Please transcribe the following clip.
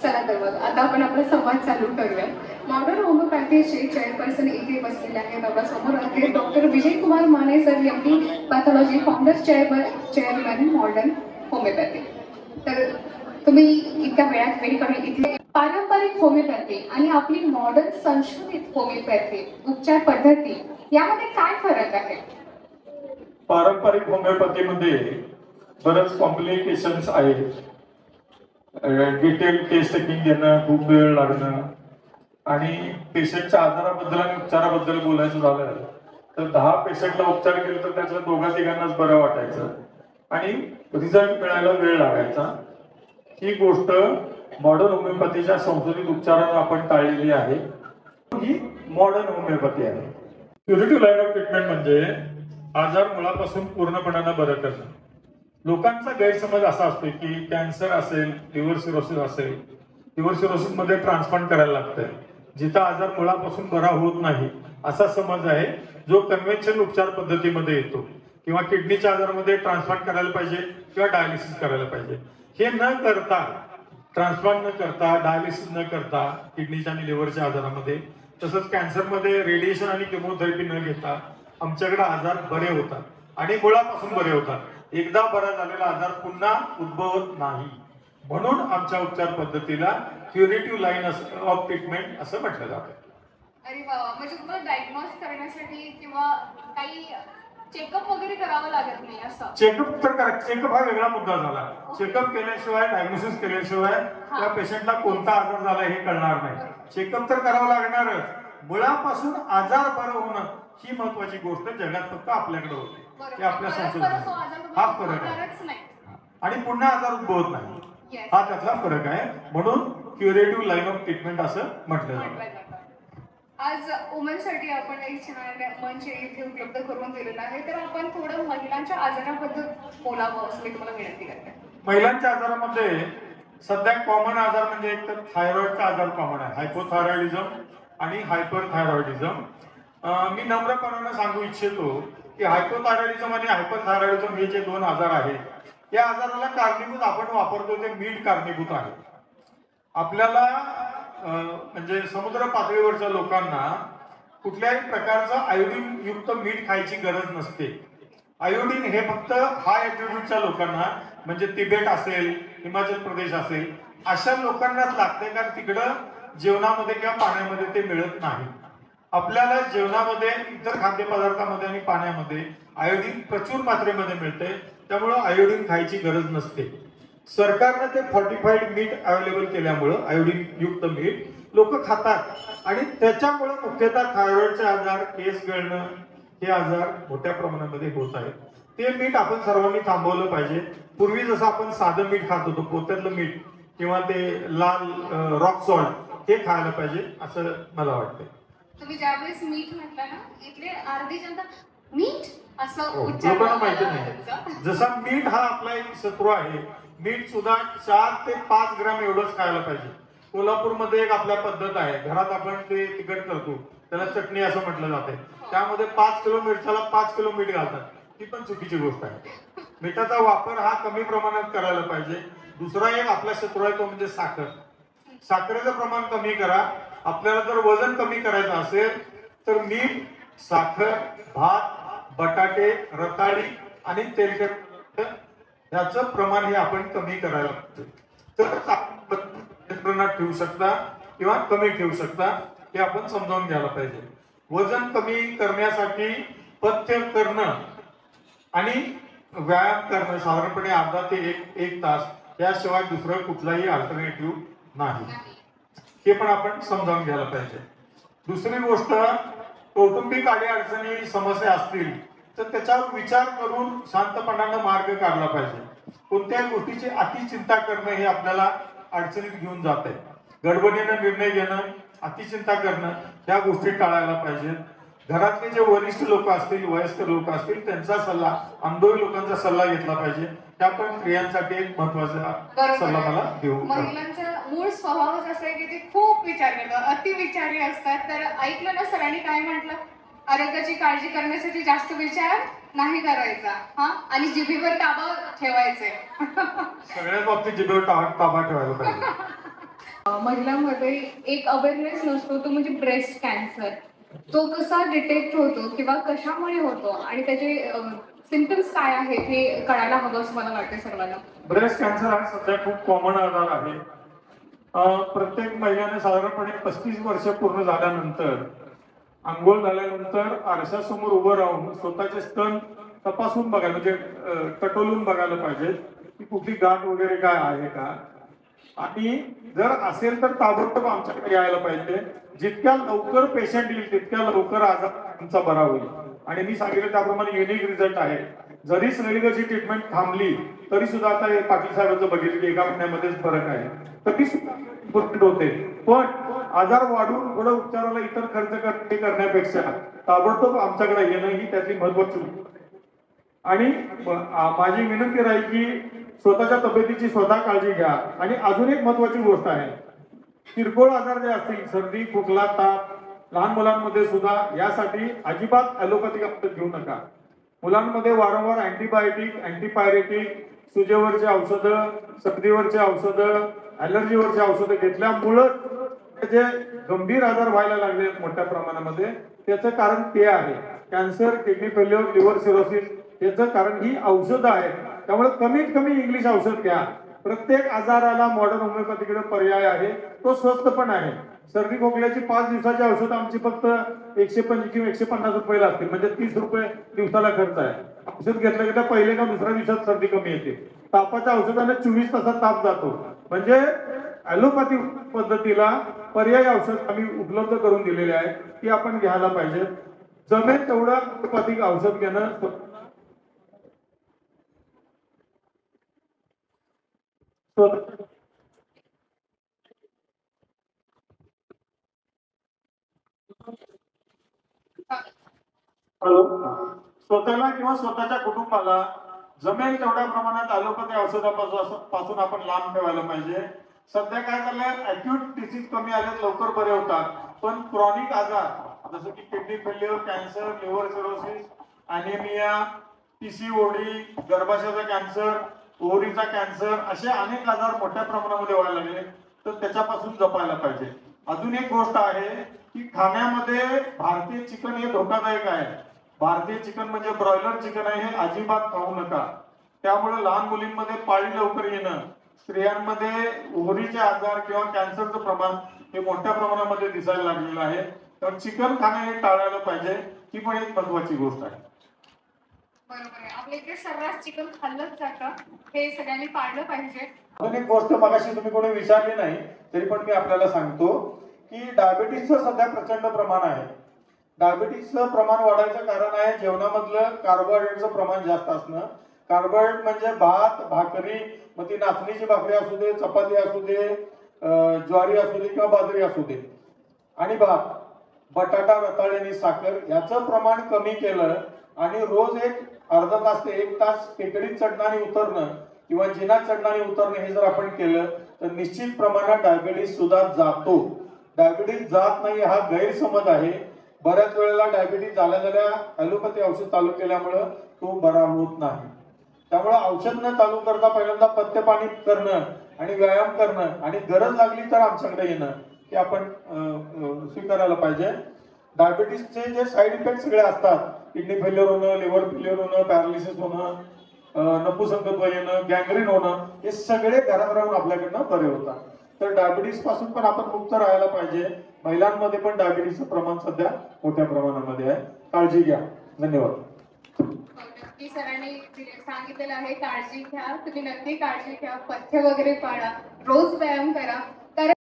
चला तर मग आता आपण आपला संवाद चालू करूया. मॉडर्न होमिओपॅथीचे चेअरपर्सन इथे बसलेले आहेत. आपल्या समोर आहेत doctor Vijay Kumar Mane sir, MD pathology, founder chairman Modern Homeopathy. तर तुम्ही इतक्या वेळात वेळ काढून इथले पारंपरिक होमिओपॅथी आणि आपली मॉडर्न संशोधित होमिओपॅथी उपचार पद्धती यामध्ये काय फरक आहे? पारंपरिक होमिओपॅथीमध्ये बरेच कॉम्प्लिकेशन्स आहेत. डिटेल टेस्ट टेकिंग घेणं, खूप वेळ लागणं आणि पेशंटच्या आजाराबद्दल आणि उपचाराबद्दल बोलायचं झालं तर 10 पेशंटला उपचार केले तर त्याच्या दोघा तिघांनाच बरं वाटायचं आणि रिझल्ट मिळायला वेळ लागायचा. ही गोष्ट मॉडर्न होमिओपॅथीच्या संशोधित उपचारानं आपण टाळलेली आहे. ही मॉडर्न होमिओपॅथी आहे. क्युरेटिव्ह लाईन ऑफ ट्रीटमेंट म्हणजे आजार मुळापासून पूर्णपणानं बरं करणं. लोकांचा गैरसमज असा असतो की कॅन्सर असेल, लिव्हर सिरोसिस असेल, लिव्हर सिरोसिस मध्ये ट्रान्सप्लांट करायला लागतंय, जिथं आजार मुळापासून बरा होत नाही असा समज आहे, जो कन्व्हेन्शनल उपचार पद्धतीमध्ये येतो. किंवा किडनीच्या आजारामध्ये ट्रान्सप्लांट करायला पाहिजे किंवा डायलिसिस करायला पाहिजे. हे न करता, ट्रान्सप्लांट न करता, डायलिसिस न करता किडनीच्या आणि लिव्हरच्या आजारामध्ये, तसंच कॅन्सरमध्ये रेडिएशन आणि केमोथेरपी न घेता आमच्याकडे आजार बरे होतात आणि मुळापासून बरे होतात. एकदा बरा झालेला आजार पुन्हा उद्भवत नाही. म्हणून आमच्या उपचार पद्धतीला क्युरेटिव्ह लाईन ऑफ ट्रीटमेंट असं म्हटलं जातं. अरे वा, म्हणजे तुम्हाला डायग्नोज करण्यासाठी किंवा काही चेकअप वगैरे करावं लागत नाही असं? चेकअप तर करा. चेकअप हा वेगळा मुद्दा झाला. चेकअप केल्याशिवाय, डायग्नोसिस केल्याशिवाय त्या पेशंटला कोणता आजार झाला हे कळणार नाही. चेकअप तर करावं लागणारच. मुळापासून आजार बरं होणं ही महत्वाची गोष्ट जगात फक्त आपल्याकडे होते. ते आपल्या संशोधनात हा फरक आहे. आणि पुन्हा आजार उद्भवत नाही, हा त्यातला फरक आहे. म्हणून क्युरेटिव्ह लाईन ऑफ ट्रीटमेंट असं म्हटलं जातं. आज वुमनसाठी आपण एक छान मंच इथे उपलब्ध करून दिलेला आहे. तर आपण थोडं महिलांच्या आजाराबद्दल बोलावं असं मी तुम्हाला विनंती करते. महिलांच्या आजारामध्ये सध्या कॉमन आजार म्हणजे एक तर थायरॉइडचा आजार कॉमन आहे, हायपोथायरॉइडिझम आणि हायपरथायरॉइडिझम. मी नम्रपणाने सांगू इच्छितो की हायपोथायरॉइडिझम आणि हायपरथायरॉइडिझम हे जे दोन आजार आहेत, या आजाराला कारणीभूत आपण वापरतो ते मीठ कारणीभूत आहे. आपल्याला म्हणजे समुद्र पातळीवरच्या लोकांना कुठल्याही प्रकारचं आयोडीन युक्त मीठ खायची गरज नसते. आयोडीन हे फक्त हाय ॲल्टिट्यूडच्या लोकांना, म्हणजे तिबेट असेल, हिमाचल प्रदेश असेल, अशा लोकांनाच लागते, कारण तिकडं जेवणामध्ये किंवा पाण्यामध्ये ते मिळत नाही. आपल्याला जेवणामध्ये, इतर खाद्यपदार्थामध्ये आणि पाण्यामध्ये आयोडीन प्रचूर मात्रेमध्ये मिळते, त्यामुळं आयोडीन खायची गरज नसते. सरकारने ते फॉर्टिफाईड मीठ अवेलेबल केल्यामुळं, आयोडीन युक्त मीठ लोक खातात आणि त्याच्यामुळे मुख्यतः थायरॉइडचे आजार, केस गळणं हे आजार मोठ्या प्रमाणामध्ये होत आहेत. ते मीठ आपण सर्वांनी थांबवलं पाहिजे. पूर्वी जसं आपण साधं मीठ खात होतो, पोत्यातलं मीठ किंवा ते लाल रॉक सॉल्ट, हे खायला पाहिजे असं मला वाटतं. तुम्ही ज्यावेळेस मीठ म्हटलं ना, इथले अर्धी जनता मीठ असं लोकांना माहिती नाही. जसा मीठ हा आपला एक शत्रू आहे, मीठ सुद्धा 4 ते 5 ग्रॅम एवढंच खायला पाहिजे. कोल्हापूरमध्ये एक आपल्या पद्धत आहे, घरात आपण ते तिखट करतो, त्याला चटणी असं म्हटलं जाते. त्यामध्ये 5 किलो मिरच्याला 5 किलो मीठ घालतात. ती पण चुकीची गोष्ट आहे. मिठाचा वापर हा कमी प्रमाणात करायला पाहिजे. दुसरा एक आपला शत्रू आहे, तो म्हणजे साखर. साखरेचं प्रमाण कमी करा. आपल्याला जर वजन कमी करायचं असेल तर मीठ, साखर, भात, बटाटे, रताळी आणि तेलकट याचं प्रमाण हे आपण कमी करायला पाहिजे. तर नियंत्रणात ठेवू शकता किंवा कमी ठेवू शकता, हे आपण समजावून घ्यायला पाहिजे. वजन कमी करण्यासाठी पथ्य करणं आणि व्यायाम करणं साधारणपणे अर्धा ते एक तास, याशिवाय दुसरं कुठलाही अल्टरनेटिव्ह नाही, हे पण आपण समजावून घ्यायला पाहिजे. दुसरी गोष्ट, कौटुंबिक अडीअडचणी समस्या असतील तर त्याच्यावर विचार करून शांतपणानं मार्ग काढला पाहिजे. कोणत्याही गोष्टीची अति चिंता करणं हे आपल्याला अडचणीत घेऊन जाते. गडबडीनं निर्णय घेणं, अतिचिंता करणं, ह्या गोष्टी टाळायला पाहिजेत. घरातले जे वरिष्ठ लोक असतील, वयस्कर लोक असतील, त्यांचा सल्ला, अनुभवी लोकांचा सल्ला घेतला पाहिजे. त्या पण स्त्रियांसाठी एक महत्वाचा सल्ला मला देऊ. महिलांचा मूळ स्वभावच असं आहे की ते खूप विचार करतात, अति विचारी असतात. तर ऐकलं ना सरांनी काय म्हटलं, आरोग्याची काळजी करण्यासाठी जास्त विचार नाही करायचा, हा, आणि जिभेवर ताबा ठेवायचे. सगळ्याच बाबतीत जिभेवर ताबा ठेवायला पाहिजे. महिलांमध्ये एक अवेअरनेस नसतो, तो म्हणजे ब्रेस्ट कॅन्सर. तो कसा डिटेक्ट होतो किंवा कशामुळे होतो आणि त्याचे सिम्पटम्स काय आहेत हे कळायला हवं असं मला वाटतं सर्वांना. ब्रेस्ट कॅन्सर हा सध्या खूप कॉमन आजार आहे. प्रत्येक महिन्याने साधारणपणे 35 वर्ष पूर्ण झाल्यानंतर अंघोळ झाल्यानंतर आरशासमोर उभं राहून स्वतःचे स्तन तपासून बघायला म्हणजे टटोलून बघायला पाहिजे की कुठली गाठ वगैरे काय आहे का, आणि जर असेल तर ताबडतोब आमच्याकडे यायला पाहिजे. जितक्या लवकर पेशंट येईल तितक्या लवकर आजार आमचा बरा होईल. आणि मी सांगितलं त्याप्रमाणे युनिक रिझल्ट आहे. जरी सगळीकडची ट्रीटमेंट थांबली तरी सुद्धा आता हे पाटील साहेबांचं बघितलं की एका महिन्यामध्येच फरक आहे, तरी सुद्धा इम्पॉर्टंट होते. पण आजार वाढून थोडं उपचाराला इतर खर्च करण्यापेक्षा ताबडतोब आमच्याकडे येणं ही त्यातली महत्वाची गोष्ट आहे. आणि माझी विनंती राहील की स्वतःच्या तब्येतीची स्वतः काळजी घ्या. आणि अजून एक महत्वाची गोष्ट आहे, किरकोळ आजार जे असतील सर्दी खोकला ताप लहान मुलांमध्ये सुद्धा यासाठी अजिबात ॲलोपॅथिक औषध घेऊ नका. मुलांमध्ये वारंवार अँटीबायोटिक अँटीपायरेटिक सुजेवरची औषधं सर्दीवरची औषधं ॲलर्जीवरची औषधं घेतल्यामुळं जे गंभीर आजार व्हायला लागले मोठ्या प्रमाणामध्ये त्याचं कारण ते आहे. Cancer kidney failure liver cirrhosis याचं कारण ही औषधं आहेत. त्यामुळे कमीत कमी इंग्लिश औषध घ्या. प्रत्येक आजाराला मॉडर्न होमिओपॅथीकडे पर्याय आहे, तो स्वस्त पण आहे. सर्दी खोकल्याची 5 दिवसाची औषधं आमची फक्त 150 किंवा 150 रुपयाला असतील, म्हणजे 30 रुपये दिवसाला खर्च आहे. औषध घेतलं की त्या पहिल्या का दुसऱ्या दिवसात सर्दी कमी येते. तापाच्या औषधाने 24 तासात ताप जातो. म्हणजे ॲलोपॅथी पद्धतीला पर्याय औषध आम्ही उपलब्ध करून दिलेले आहे, ती आपण घ्यायला पाहिजे. जमेल तेवढं ॲलोपॅथिक औषध घेणं. हॅलो, स्वतःला किंवा स्वतःच्या कुटुंबाला जमेल तेवढ्या प्रमाणात ॲलोपॅथी औषधापासून आपण लांब ठेवायला पाहिजे. सध्या काय झालंय, अॅक्यूट डिसीज कमी आले लवकर बरे होतात, पण क्रॉनिक आजार जसं की kidney failure cancer liver cirrhosis anaemia PCOD गर्भाशयाचा कॅन्सर ओव्हरीचा कॅन्सर असे अनेक आजार मोठ्या प्रमाणामध्ये व्हायला लागले, तर त्याच्यापासून जपायला पाहिजे. अजून एक गोष्ट आहे की खाण्यामध्ये भारतीय चिकन हे धोकादायक आहे. भारतीय चिकन म्हणजे ब्रॉयलर चिकन आहे, हे अजिबात खाऊ नका. त्यामुळे लहान मुलींमध्ये पाळी लवकर येणं, स्त्रियांमध्ये ओव्हरीचे आजार किंवा कॅन्सरचं प्रमाण हे मोठ्या प्रमाणामध्ये दिसायला लागलेलं आहे. तर चिकन खाणं हे टाळायला पाहिजे, ही पण एक महत्वाची गोष्ट आहे. बरोबर आहे. आपल्या इथे सर्रास चिकन खाल्लंच जातं, हे सगळ्यांनी पाळलं पाहिजे. अजून एक गोष्ट मगाशी तुम्ही कोणी विचारली नाही तरी पण मी आपल्याला सांगतो की डायबिटीसचं सध्या प्रचंड प्रमाण आहे. डायबिटीसचं प्रमाण वाढायचं कारण आहे जेवणामधलं कार्बोहायड्रेटचं प्रमाण जास्त असणं. कार्बोहायड्रेट म्हणजे भात भाकरी, मग ती नाचणीची भाकरी असू दे, चपाती असू दे, ज्वारी असू दे किंवा बाजरी असू दे, आणि भात बटाटा रताळी साखर याचं प्रमाण कमी केलं आणि रोज एक अर्धा तास ते 1 तास टेकडीत चढणं आणि उतरणं किंवा जिन्यात चढणं आणि उतरणं हे जर आपण केलं तर निश्चित प्रमाणात डायबिटीस सुद्धा जातो. डायबिटीस जात नाही हा गैरसमज आहे. बऱ्याच वेळेला डायबिटीस झाल्या ॲलोपॅथी औषध चालू केल्यामुळं तो बरा होत नाही. त्यामुळे औषध न चालू करता पहिल्यांदा पथ्यपाणी करणं आणि व्यायाम करणं आणि गरज लागली तर आमच्याकडे येणं हे आपण स्वीकारायला पाहिजे. डायबिटीसचे जे साईड इफेक्ट सगळे असतात, किडनी फेल्युअर होणं, लिव्हर फेल्युअर होणं, पॅरालिसिस होणं, नपुसंकत्व येणं, गँग्रीन होणं, हे सगळे घरात राहून आपल्याकडनं बरे होतात. तर डायबिटीस पासून पण आपण मुक्त राहायला पाहिजे. महिलांमध्ये पण डायबिटीसचं प्रमाण सध्या मोठ्या प्रमाणामध्ये आहे. काळजी घ्या. धन्यवाद. नक्की सरांनी सांगितलेलं आहे, काळजी घ्या. तुम्ही नक्की काळजी घ्या, पथ्य वगैरे पाळा, रोज व्यायाम करा.